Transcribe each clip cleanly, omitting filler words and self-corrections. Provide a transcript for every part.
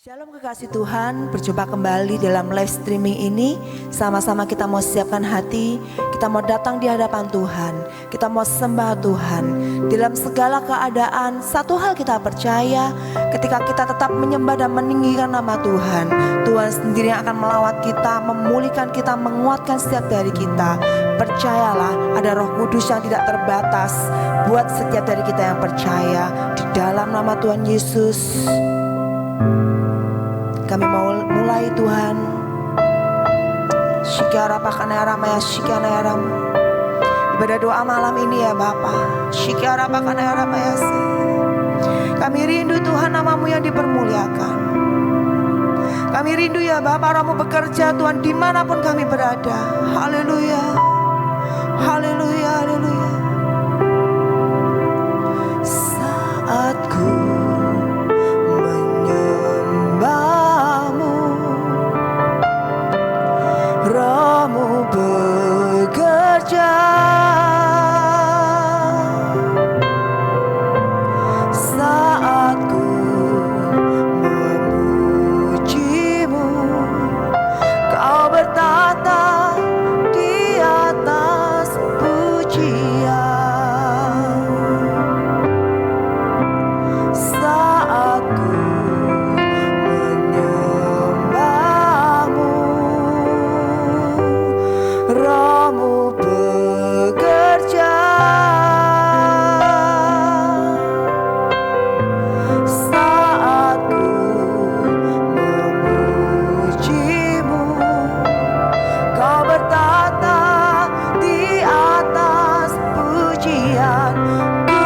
Shalom kekasih Tuhan, berjumpa kembali dalam live streaming ini. Sama-sama kita mau siapkan hati, kita mau datang di hadapan Tuhan, kita mau sembah Tuhan. Dalam segala keadaan, satu hal kita percaya, ketika kita tetap menyembah dan meninggikan nama Tuhan, Tuhan sendiri yang akan melawat kita, memulihkan kita, menguatkan setiap dari kita. Percayalah, ada Roh Kudus yang tidak terbatas buat setiap dari kita yang percaya. Di dalam nama Tuhan Yesus, kami mau mulai Tuhan. Shikara pakana ramaya shikana ram. Ibadah doa malam ini ya Bapa. Shikara pakana ramaya. Kami rindu Tuhan namamu yang dipermuliakan. Kami rindu ya Bapa, Rohmu bekerja Tuhan dimanapun kami berada. Haleluya. Haleluya. Haleluya. Saat ku Rohmu bekerja, saat ku memujimu, kau bertata di atas pujian. Saat ku Rohmu bekerja, saat ku memujimu, kau bertata di atas pujian. Ku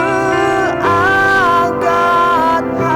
angkat hatiku,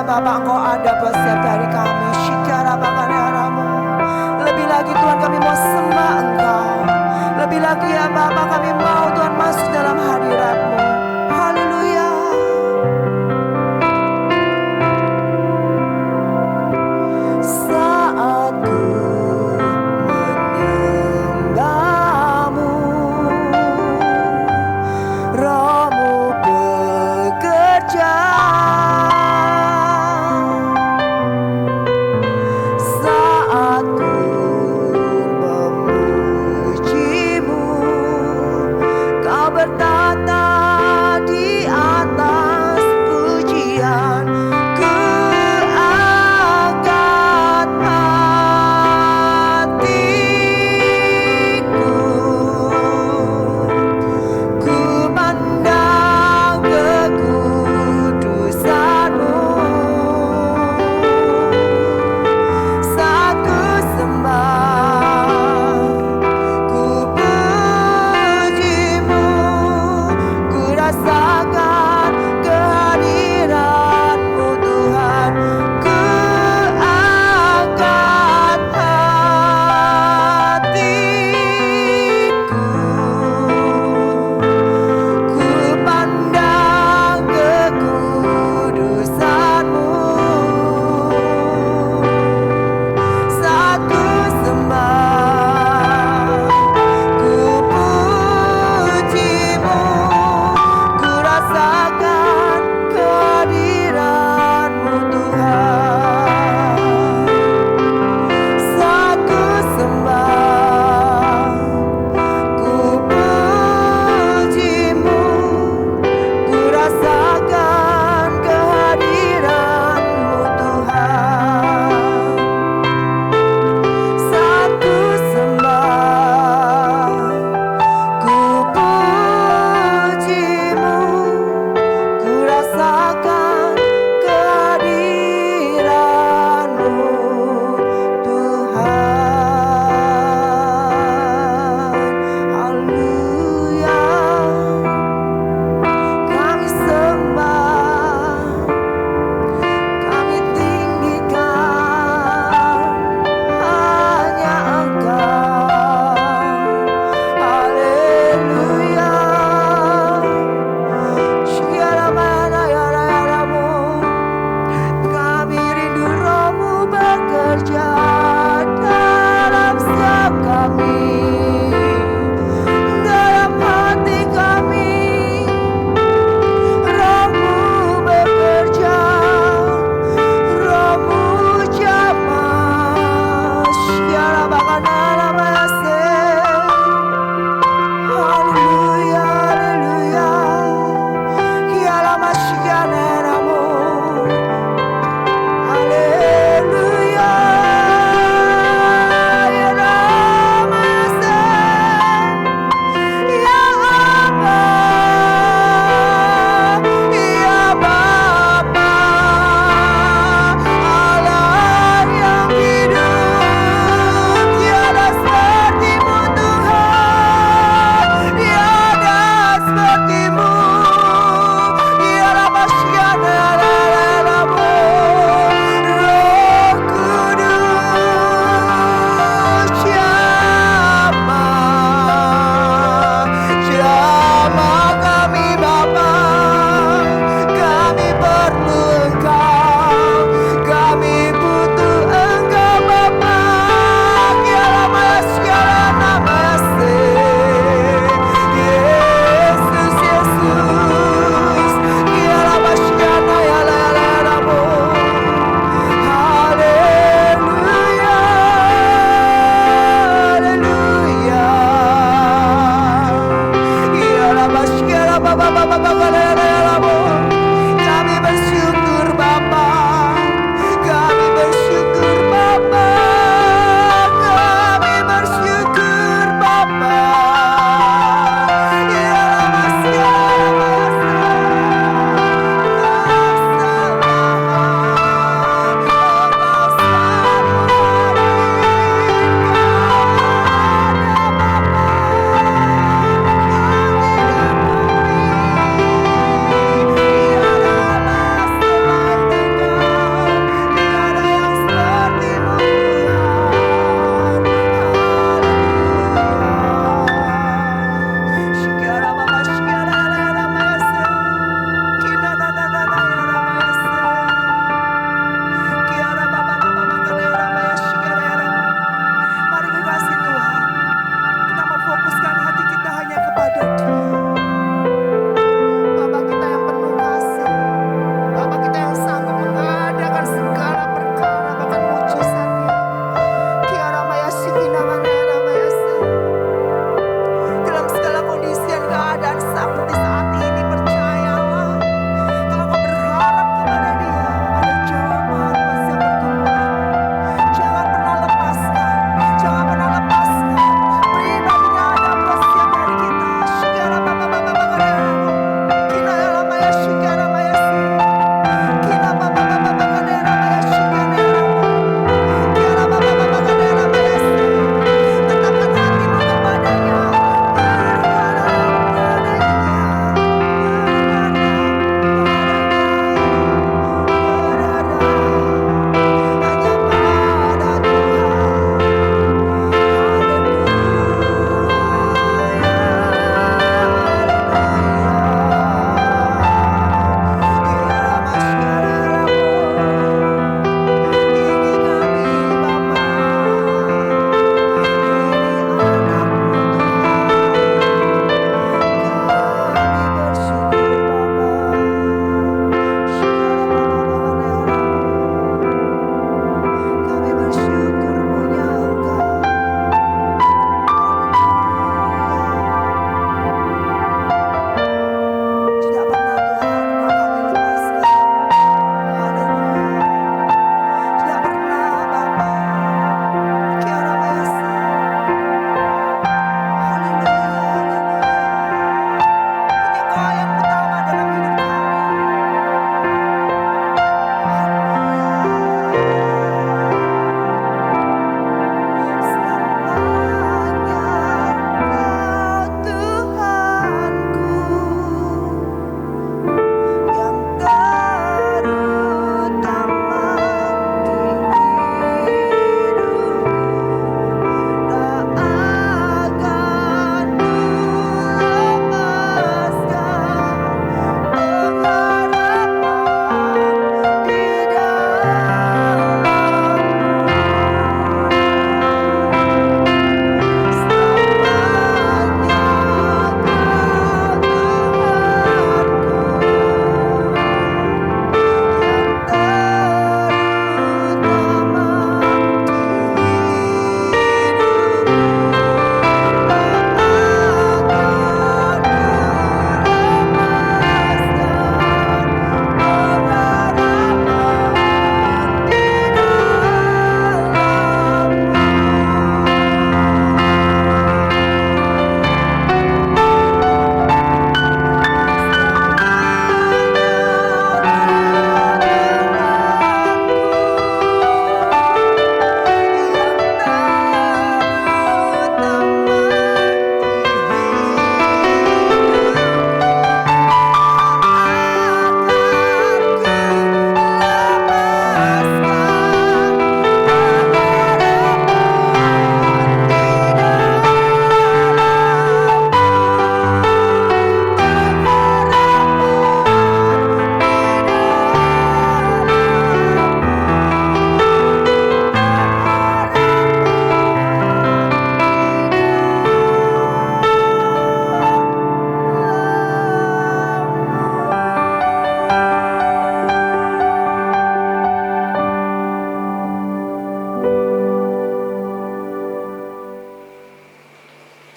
Bapak, Engkau ada buat setiap dari kami. Shikara pakana-Mu. Lebih lagi Tuhan, kami mau sembah Engkau. Lebih lagi ya Bapak, kami mau Tuhan masuk dalam hadirat-Mu. Haleluya. Saat ku menyembah-Mu, Rohmu bekerja, bertata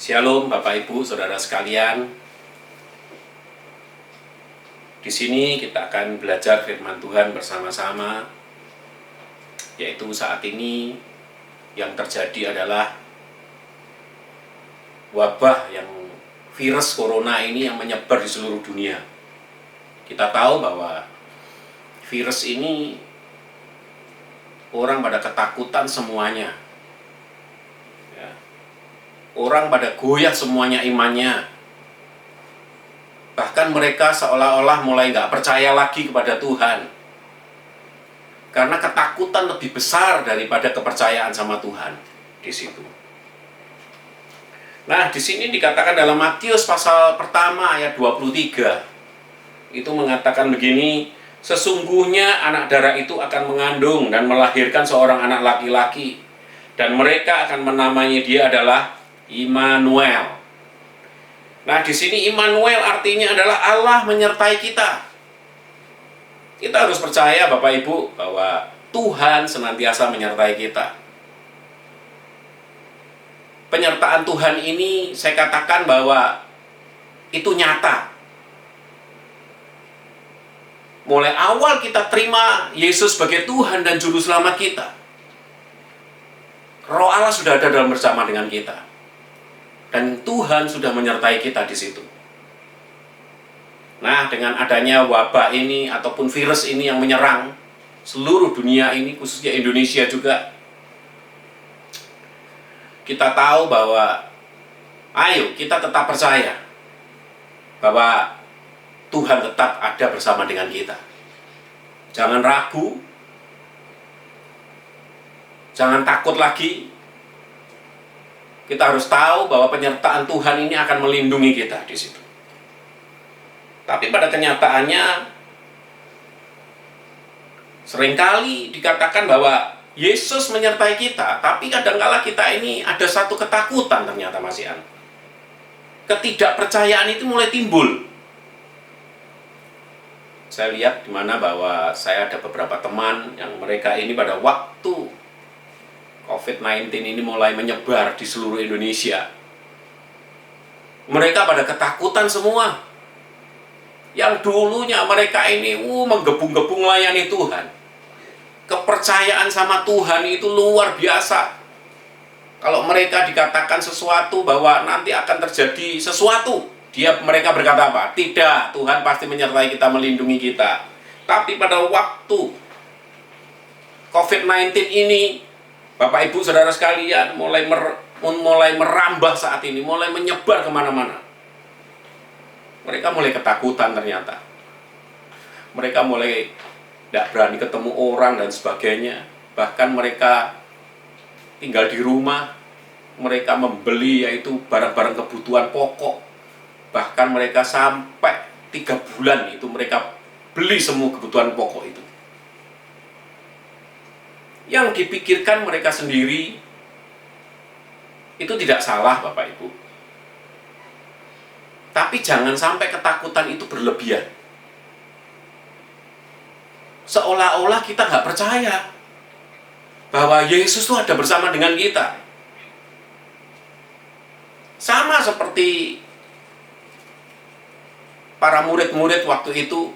Shalom Bapak Ibu Saudara sekalian. Di sini kita akan belajar firman Tuhan bersama-sama, yaitu saat ini yang terjadi adalah wabah yang virus corona ini yang menyebar di seluruh dunia. Kita tahu bahwa virus ini orang pada ketakutan semuanya. Orang pada goyah semuanya imannya. Bahkan mereka seolah-olah mulai nggak percaya lagi kepada Tuhan. Karena ketakutan lebih besar daripada kepercayaan sama Tuhan di situ. Nah, di sini dikatakan dalam Matius pasal pertama ayat 23. Itu mengatakan begini, sesungguhnya anak darah itu akan mengandung dan melahirkan seorang anak laki-laki, dan mereka akan menamai dia adalah Immanuel. Nah, di sini Immanuel artinya adalah Allah menyertai kita. Kita harus percaya Bapak Ibu bahwa Tuhan senantiasa menyertai kita. Penyertaan Tuhan ini saya katakan bahwa itu nyata. Mulai awal kita terima Yesus sebagai Tuhan dan Juru Selamat kita, Roh Allah sudah ada dalam bersama dengan kita. Dan Tuhan sudah menyertai kita di situ. Nah, dengan adanya wabah ini ataupun virus ini yang menyerang seluruh dunia ini, khususnya Indonesia juga, kita tahu bahwa ayo kita tetap percaya bahwa Tuhan tetap ada bersama dengan kita. Jangan ragu, jangan takut lagi. Kita harus tahu bahwa penyertaan Tuhan ini akan melindungi kita di situ. Tapi pada kenyataannya, seringkali dikatakan bahwa Yesus menyertai kita, tapi kadangkala kita ini ada satu ketakutan ternyata masihan. Ketidakpercayaan itu mulai timbul. Saya lihat di mana bahwa saya ada beberapa teman yang mereka ini pada waktu COVID-19 ini mulai menyebar di seluruh Indonesia, mereka pada ketakutan semua. Yang dulunya mereka ini menggebung-gebung melayani Tuhan. Kepercayaan sama Tuhan itu luar biasa. Kalau mereka dikatakan sesuatu bahwa nanti akan terjadi sesuatu, mereka berkata apa? Tidak, Tuhan pasti menyertai kita, melindungi kita. Tapi pada waktu COVID-19 ini, Bapak Ibu Saudara sekalian, mulai merambah saat ini, mulai menyebar kemana-mana. Mereka mulai ketakutan ternyata. Mereka mulai tidak berani ketemu orang dan sebagainya. Bahkan mereka tinggal di rumah, mereka membeli yaitu barang-barang kebutuhan pokok. Bahkan mereka sampai 3 bulan itu mereka beli semua kebutuhan pokok itu. Yang dipikirkan mereka sendiri itu tidak salah Bapak Ibu. Tapi jangan sampai ketakutan itu berlebihan. Seolah-olah kita nggak percaya bahwa Yesus itu ada bersama dengan kita. Sama seperti para murid-murid waktu itu.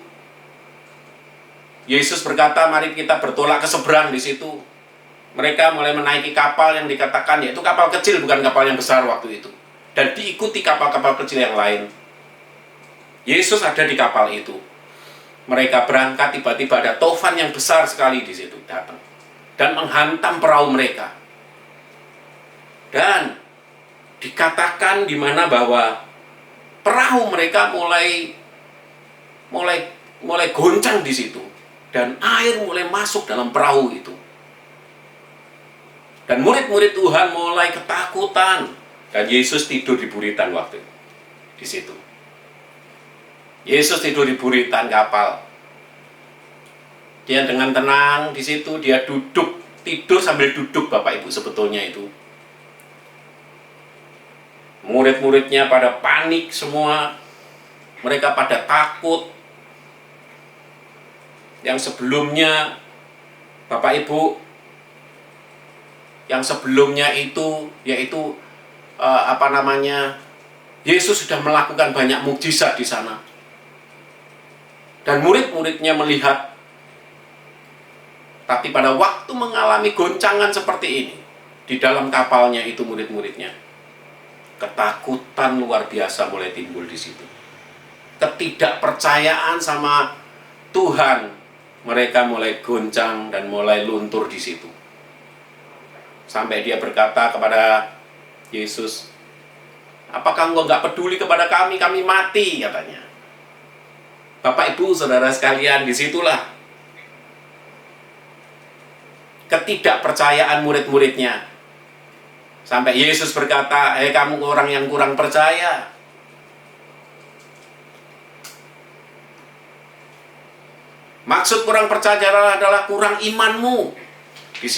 Yesus berkata, mari kita bertolak ke seberang di situ. Mereka mulai menaiki kapal yang dikatakan yaitu kapal kecil, bukan kapal yang besar waktu itu. Dan diikuti kapal-kapal kecil yang lain. Yesus ada di kapal itu. Mereka berangkat, tiba-tiba ada tofan yang besar sekali di situ datang dan menghantam perahu mereka. Dan dikatakan di mana bahwa perahu mereka mulai goncang di situ. Dan air mulai masuk dalam perahu itu. Dan murid-murid Tuhan mulai ketakutan. Dan Yesus tidur di buritan waktu itu. Di situ. Yesus tidur di buritan kapal. Dia dengan tenang di situ, dia duduk, tidur sambil duduk Bapak Ibu sebetulnya itu. Murid-muridnya pada panik semua. Mereka pada takut. Yang sebelumnya Bapak Ibu, yang sebelumnya itu yaitu Yesus sudah melakukan banyak mukjizat di sana. Dan murid-muridnya melihat. Tapi pada waktu mengalami goncangan seperti ini, di dalam kapalnya itu murid-muridnya, ketakutan luar biasa mulai timbul di situ. Ketidakpercayaan sama Tuhan, mereka mulai goncang dan mulai luntur di situ. Sampai dia berkata kepada Yesus, apakah engkau nggak peduli kepada kami? Kami mati, katanya. Bapak, Ibu, Saudara sekalian, disitulah ketidakpercayaan murid-muridnya. Sampai Yesus berkata, kamu orang yang kurang percaya. Maksud kurang percaya adalah kurang imanmu. Di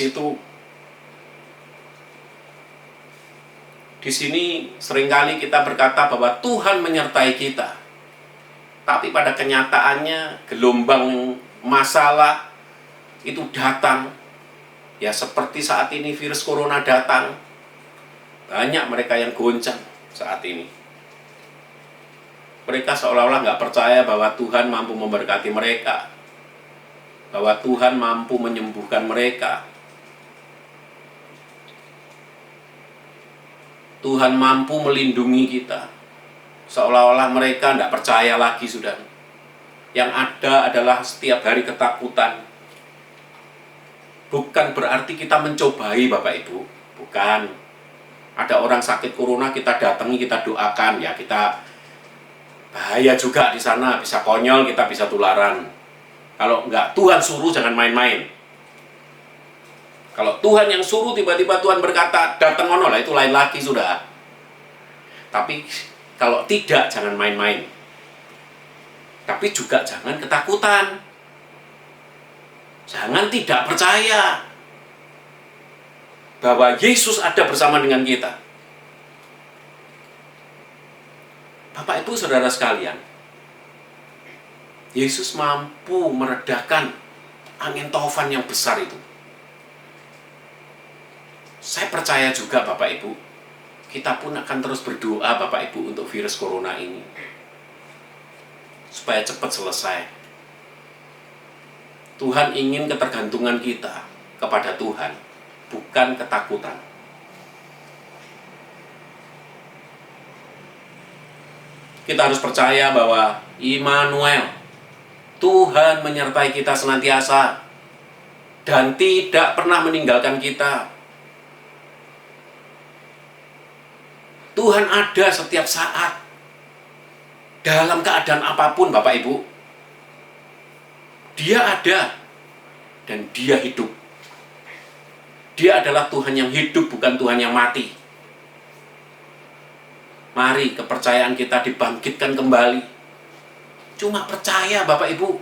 sini seringkali kita berkata bahwa Tuhan menyertai kita. Tapi pada kenyataannya gelombang masalah itu datang. Ya seperti saat ini virus corona datang. Banyak mereka yang goncang saat ini. Mereka seolah-olah nggak percaya bahwa Tuhan mampu memberkati mereka. Bahwa Tuhan mampu menyembuhkan mereka. Tuhan mampu melindungi kita. Seolah-olah mereka tidak percaya lagi sudah. Yang ada adalah setiap hari ketakutan. Bukan berarti kita mencobai, Bapak Ibu. Bukan. Ada orang sakit corona, kita datangi, kita doakan. Ya, kita bahaya juga di sana. Bisa konyol, kita bisa tularan. Kalau enggak, Tuhan suruh jangan main-main. Kalau Tuhan yang suruh, tiba-tiba Tuhan berkata, datang ono lah, itu lain lagi sudah. Tapi kalau tidak, jangan main-main. Tapi juga jangan ketakutan. Jangan tidak percaya bahwa Yesus ada bersama dengan kita. Bapak, Ibu, Saudara sekalian, Yesus mampu meredakan angin taufan yang besar itu. Saya percaya juga, Bapak Ibu, kita pun akan terus berdoa, Bapak Ibu, untuk virus corona ini. Supaya cepat selesai. Tuhan ingin ketergantungan kita kepada Tuhan, bukan ketakutan. Kita harus percaya bahwa Immanuel, Tuhan menyertai kita senantiasa dan tidak pernah meninggalkan kita. Tuhan ada setiap saat dalam keadaan apapun, Bapak Ibu. Dia ada dan dia hidup. Dia adalah Tuhan yang hidup, bukan Tuhan yang mati. Mari kepercayaan kita dibangkitkan kembali. Cuma percaya, Bapak Ibu.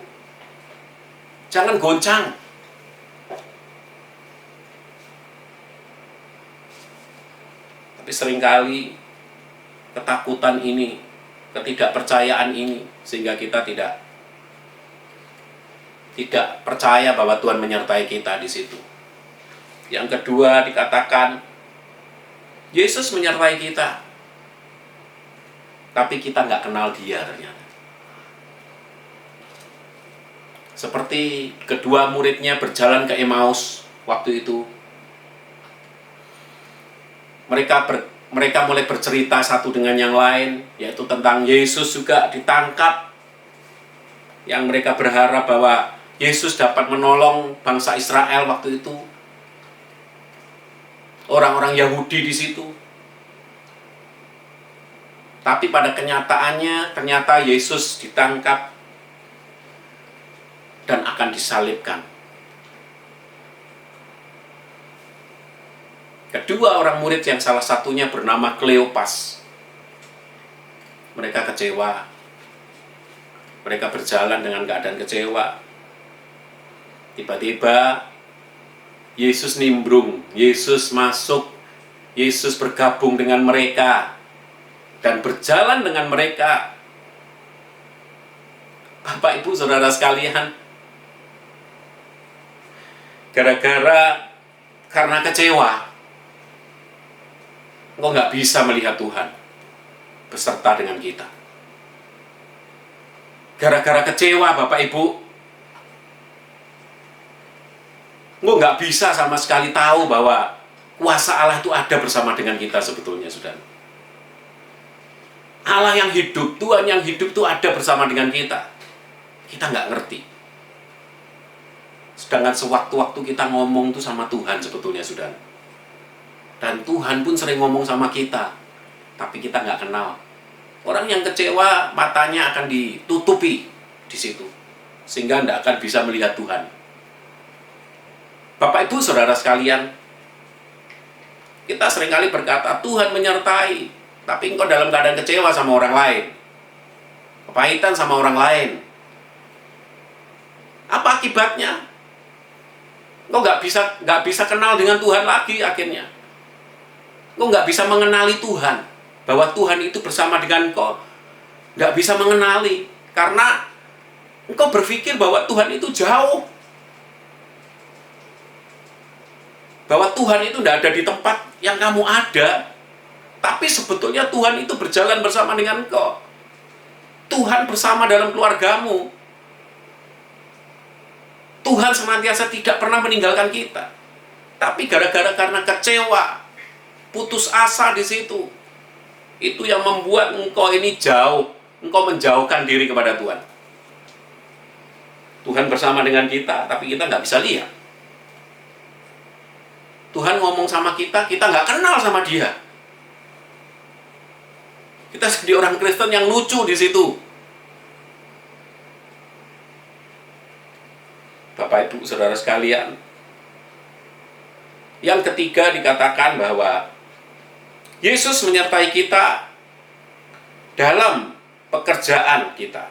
Jangan goncang. Tapi seringkali ketakutan ini, ketidakpercayaan ini, sehingga kita tidak percaya bahwa Tuhan menyertai kita di situ. Yang kedua dikatakan, Yesus menyertai kita, tapi kita nggak kenal Dia ternyata. Seperti kedua muridnya berjalan ke Emmaus waktu itu. Mereka mulai bercerita satu dengan yang lain, yaitu tentang Yesus juga ditangkap. Yang mereka berharap bahwa Yesus dapat menolong bangsa Israel waktu itu. Orang-orang Yahudi di situ. Tapi pada kenyataannya, ternyata Yesus ditangkap dan akan disalibkan. Kedua orang murid yang salah satunya bernama Kleopas. Mereka kecewa. Mereka berjalan dengan keadaan kecewa. Tiba-tiba Yesus nimbrung, Yesus masuk, Yesus bergabung dengan mereka dan berjalan dengan mereka. Bapak, Ibu, Saudara sekalian, karena kecewa, engkau nggak bisa melihat Tuhan beserta dengan kita. Gara-gara kecewa Bapak Ibu, engkau nggak bisa sama sekali tahu bahwa kuasa Allah itu ada bersama dengan kita sebetulnya, saudara. Allah yang hidup, Tuhan yang hidup itu ada bersama dengan kita. Kita nggak ngerti. Sedangkan sewaktu-waktu kita ngomong tuh sama Tuhan sebetulnya, saudara. Dan Tuhan pun sering ngomong sama kita, tapi kita nggak kenal. Orang yang kecewa, matanya akan ditutupi di situ, sehingga tidak akan bisa melihat Tuhan. Bapak Ibu Saudara sekalian, kita seringkali berkata Tuhan menyertai, tapi engkau dalam keadaan kecewa sama orang lain, kepahitan sama orang lain. Apa akibatnya? Engkau nggak bisa kenal dengan Tuhan lagi akhirnya. Engkau nggak bisa mengenali Tuhan, bahwa Tuhan itu bersama dengan engkau. Nggak bisa mengenali, karena engkau berpikir bahwa Tuhan itu jauh, bahwa Tuhan itu tidak ada di tempat yang kamu ada. Tapi sebetulnya Tuhan itu berjalan bersama dengan engkau. Tuhan bersama dalam keluargamu. Tuhan senantiasa tidak pernah meninggalkan kita. Tapi karena kecewa, putus asa di situ, itu yang membuat engkau ini jauh. Engkau menjauhkan diri kepada Tuhan. Tuhan bersama dengan kita, tapi kita nggak bisa lihat. Tuhan ngomong sama kita, kita nggak kenal sama Dia. Kita seperti orang Kristen yang lucu di situ. Bapak Ibu Saudara sekalian, yang ketiga dikatakan bahwa Yesus menyertai kita dalam pekerjaan kita.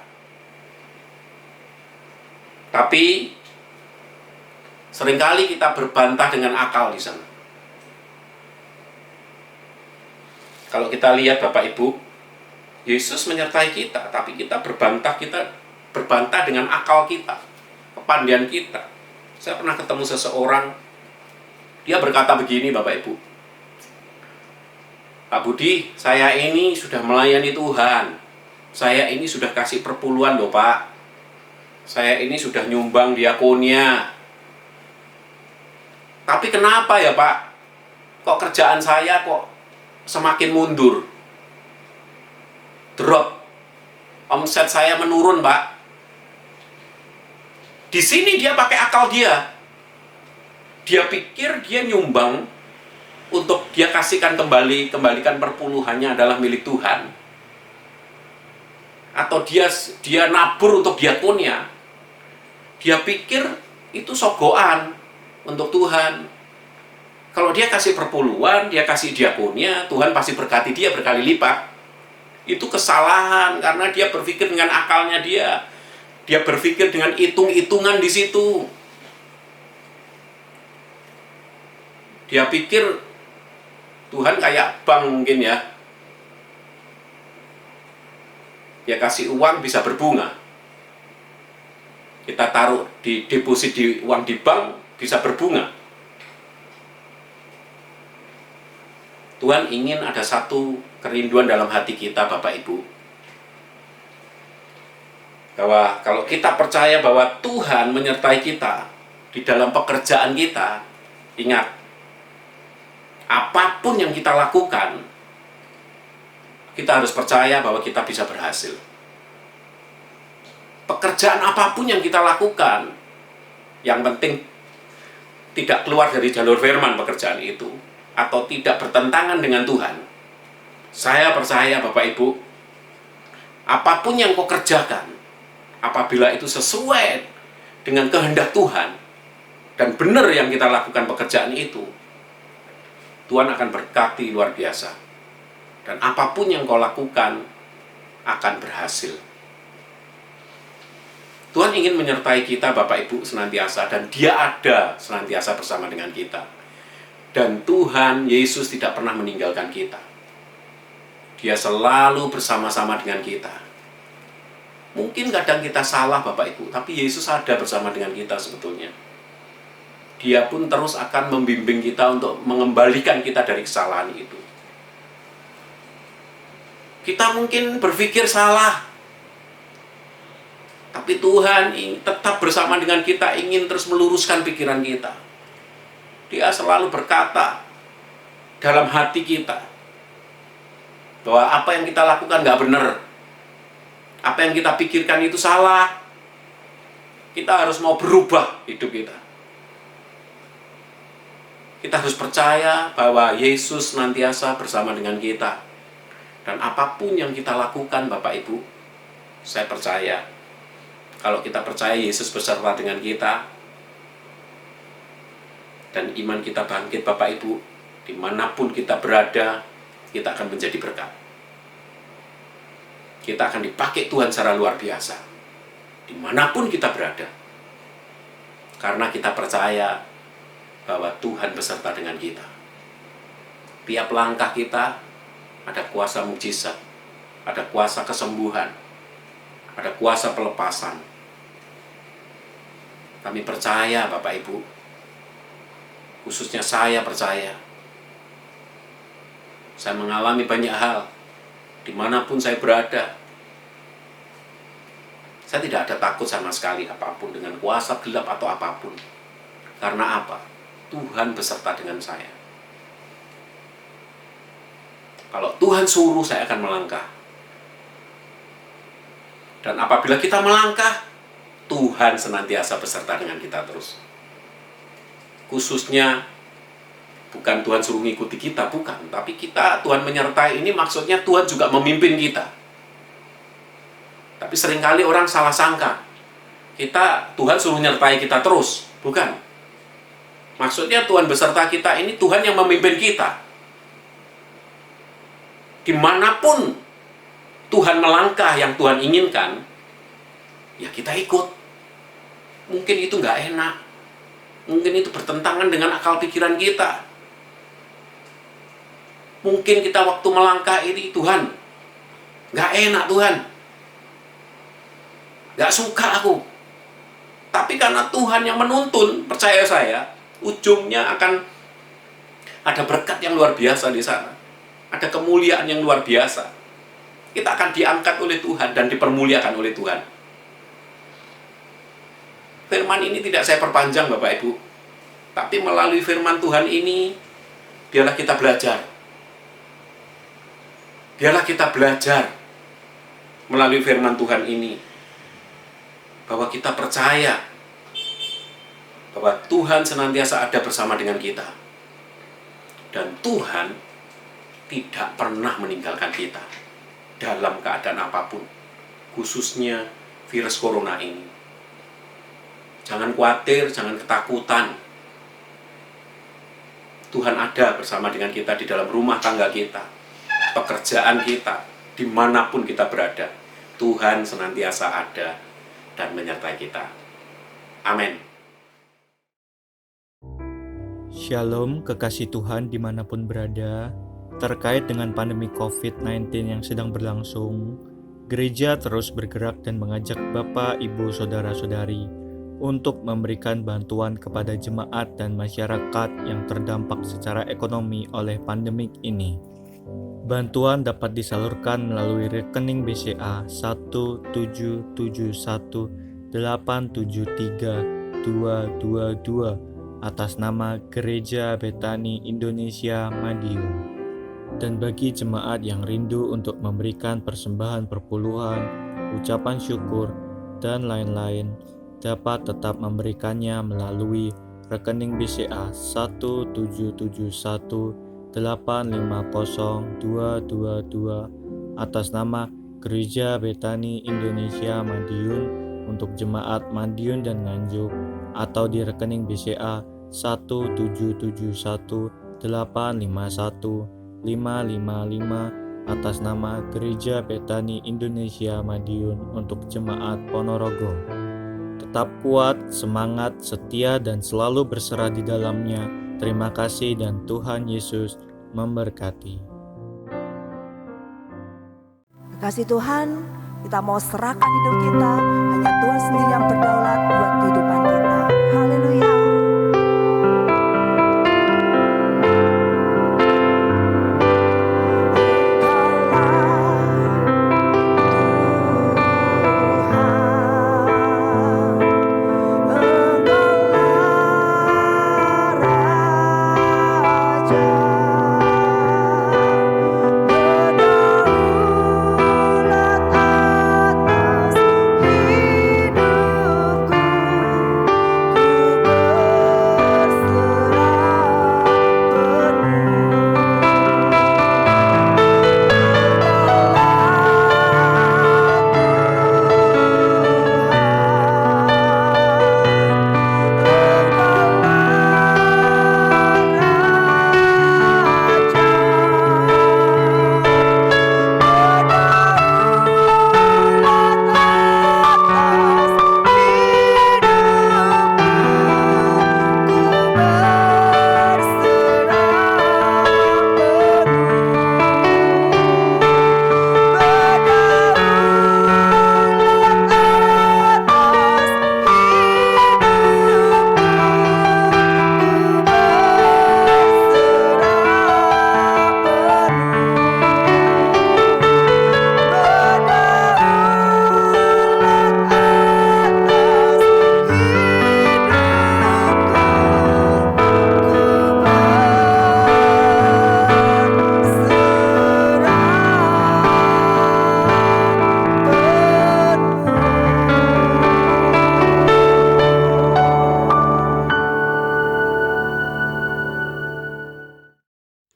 Tapi seringkali kita berbantah dengan akal di sana. Kalau kita lihat Bapak Ibu, Yesus menyertai kita, tapi kita berbantah dengan akal kita, kepandaian kita. Saya pernah ketemu seseorang, dia berkata begini Bapak Ibu, Pak Budi, saya ini sudah melayani Tuhan, saya ini sudah kasih perpuluhan loh Pak, saya ini sudah nyumbang diakonia, tapi kenapa ya Pak, kok kerjaan saya kok semakin mundur, drop, omset saya menurun Pak. Di sini dia pakai akal dia. Dia pikir dia nyumbang untuk dia kasihkan kembalikan perpuluhannya adalah milik Tuhan. Atau dia nabur untuk diakonia. Dia pikir itu sogoan untuk Tuhan. Kalau dia kasih perpuluhan, dia kasih diakonia, Tuhan pasti berkati dia berkali lipat. Itu kesalahan karena dia berpikir dengan akalnya dia. Dia berpikir dengan hitung-hitungan di situ. Dia pikir Tuhan kayak bank mungkin ya. Dia kasih uang bisa berbunga. Kita taruh di deposit uang di bank bisa berbunga. Tuhan ingin ada satu kerinduan dalam hati kita Bapak Ibu, bahwa kalau kita percaya bahwa Tuhan menyertai kita di dalam pekerjaan kita, ingat, apapun yang kita lakukan, kita harus percaya bahwa kita bisa berhasil. Pekerjaan apapun yang kita lakukan, yang penting tidak keluar dari jalur firman pekerjaan itu, atau tidak bertentangan dengan Tuhan. Saya percaya Bapak Ibu, apapun yang kau kerjakan, apabila itu sesuai dengan kehendak Tuhan, dan benar yang kita lakukan pekerjaan itu, Tuhan akan berkati luar biasa. Dan apapun yang kau lakukan, akan berhasil. Tuhan ingin menyertai kita Bapak Ibu senantiasa, dan Dia ada senantiasa bersama dengan kita. Dan Tuhan Yesus tidak pernah meninggalkan kita. Dia selalu bersama-sama dengan kita. Mungkin kadang kita salah Bapak Ibu, tapi Yesus ada bersama dengan kita sebetulnya. Dia pun terus akan membimbing kita untuk mengembalikan kita dari kesalahan itu. Kita mungkin berpikir salah, tapi Tuhan tetap bersama dengan kita, ingin terus meluruskan pikiran kita. Dia selalu berkata dalam hati kita bahwa apa yang kita lakukan nggak benar, apa yang kita pikirkan itu salah. Kita harus mau berubah hidup kita. Kita harus percaya bahwa Yesus senantiasa bersama dengan kita. Dan apapun yang kita lakukan, Bapak Ibu, saya percaya, kalau kita percaya Yesus beserta dengan kita, dan iman kita bangkit, Bapak Ibu, dimanapun kita berada, kita akan menjadi berkat. Kita akan dipakai Tuhan secara luar biasa, dimanapun kita berada. Karena kita percaya bahwa Tuhan beserta dengan kita. Tiap langkah kita ada kuasa mukjizat, ada kuasa kesembuhan, ada kuasa pelepasan. Kami percaya, Bapak Ibu, khususnya saya percaya. Saya mengalami banyak hal, dimanapun saya berada. Saya tidak ada takut sama sekali apapun, dengan kuasa gelap atau apapun. Karena apa? Tuhan beserta dengan saya. Kalau Tuhan suruh, saya akan melangkah. Dan apabila kita melangkah, Tuhan senantiasa beserta dengan kita terus. Khususnya, bukan Tuhan suruh mengikuti kita, bukan. Tapi kita, Tuhan menyertai ini maksudnya Tuhan juga memimpin kita. Tapi seringkali orang salah sangka. Tuhan suruh menyertai kita terus, bukan. Maksudnya Tuhan beserta kita ini Tuhan yang memimpin kita. Dimanapun Tuhan melangkah yang Tuhan inginkan, ya kita ikut. Mungkin itu nggak enak, mungkin itu bertentangan dengan akal pikiran kita. Mungkin kita waktu melangkah ini, Tuhan, nggak enak Tuhan, nggak suka aku. Tapi karena Tuhan yang menuntun, percaya saya, ujungnya akan ada berkat yang luar biasa di sana. Ada kemuliaan yang luar biasa. Kita akan diangkat oleh Tuhan dan dipermuliakan oleh Tuhan. Firman ini tidak saya perpanjang, Bapak Ibu. Tapi melalui firman Tuhan ini, biarlah kita belajar. Biarlah kita belajar melalui firman Tuhan ini. Bahwa kita percaya bahwa Tuhan senantiasa ada bersama dengan kita. Dan Tuhan tidak pernah meninggalkan kita dalam keadaan apapun, khususnya virus corona ini. Jangan khawatir, jangan ketakutan. Tuhan ada bersama dengan kita di dalam rumah tangga kita, pekerjaan kita, dimanapun kita berada. Tuhan senantiasa ada dan menyertai kita. Amin. Shalom, kekasih Tuhan dimanapun berada. Terkait dengan pandemi COVID-19 yang sedang berlangsung, gereja terus bergerak dan mengajak Bapak, Ibu, Saudara-saudari untuk memberikan bantuan kepada jemaat dan masyarakat yang terdampak secara ekonomi oleh pandemik ini. Bantuan dapat disalurkan melalui rekening BCA 17718732222 atas nama Gereja Betani Indonesia Madiun. Dan bagi jemaat yang rindu untuk memberikan persembahan perpuluhan, ucapan syukur, dan lain-lain, dapat tetap memberikannya melalui rekening BCA 17718502222 atas nama Gereja Betani Indonesia Madiun untuk jemaat Madiun dan Nganjuk, atau di rekening BCA 1771851 555 atas nama Gereja Betani Indonesia Madiun untuk jemaat Ponorogo. Tetap kuat, semangat, setia, dan selalu berserah di dalamnya. Terima kasih dan Tuhan Yesus memberkati. Kasih Tuhan, kita mau serahkan hidup kita, hanya Tuhan sendiri yang berdaulat buat kehidupan kita. Haleluya.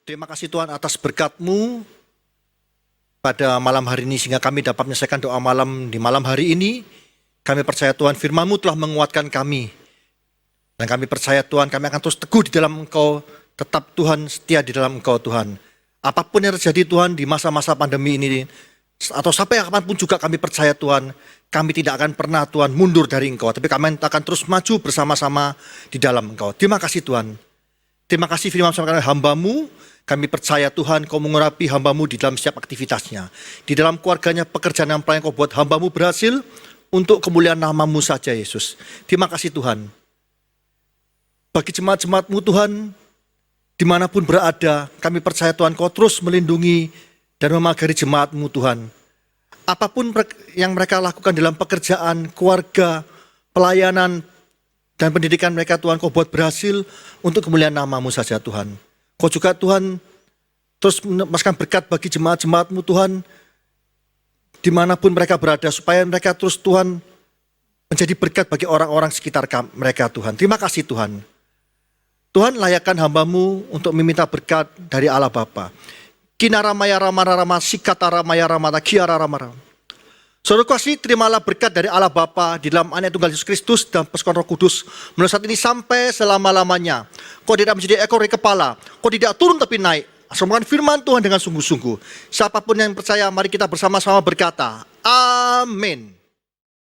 Terima kasih Tuhan atas berkat-Mu pada malam hari ini sehingga kami dapat menyelesaikan doa malam di malam hari ini. Kami percaya Tuhan firman-Mu telah menguatkan kami. Dan kami percaya Tuhan kami akan terus teguh di dalam Engkau, tetap Tuhan setia di dalam Engkau Tuhan. Apapun yang terjadi Tuhan di masa-masa pandemi ini, atau sampai kapanpun juga kami percaya Tuhan, kami tidak akan pernah Tuhan mundur dari Engkau, tapi kami akan terus maju bersama-sama di dalam Engkau. Terima kasih Tuhan. Terima kasih firman hamba-Mu. Kami percaya Tuhan Kau mengurapi hamba-Mu di dalam setiap aktivitasnya. Di dalam keluarganya, pekerjaan yang paling Kau buat hamba-Mu berhasil untuk kemuliaan nama-Mu saja Yesus. Terima kasih Tuhan. Bagi jemaat-jemaat-Mu Tuhan, dimanapun berada, kami percaya Tuhan Kau terus melindungi dan memagari jemaat-Mu Tuhan. Apapun yang mereka lakukan dalam pekerjaan, keluarga, pelayanan, dan pendidikan mereka Tuhan Kau buat berhasil untuk kemuliaan nama-Mu saja Tuhan. Kau juga Tuhan terus memasukkan berkat bagi jemaat-jemaat-Mu Tuhan dimanapun mereka berada supaya mereka terus Tuhan menjadi berkat bagi orang-orang sekitar mereka Tuhan. Terima kasih Tuhan. Tuhan layakkan hamba-Mu untuk meminta berkat dari Allah Bapa. Kinara maya rama rama sikatara maya ramata kiara rama rama. Saudara kasih, terimalah berkat dari Allah Bapa di dalam Anak Tunggal Yesus Kristus dan persekutuan Roh Kudus mulai saat ini sampai selama-lamanya. Kau tidak menjadi ekor dari kepala, kau tidak turun tapi naik. Asal firman Tuhan dengan sungguh-sungguh. Siapapun yang percaya, mari kita bersama-sama berkata, Amin.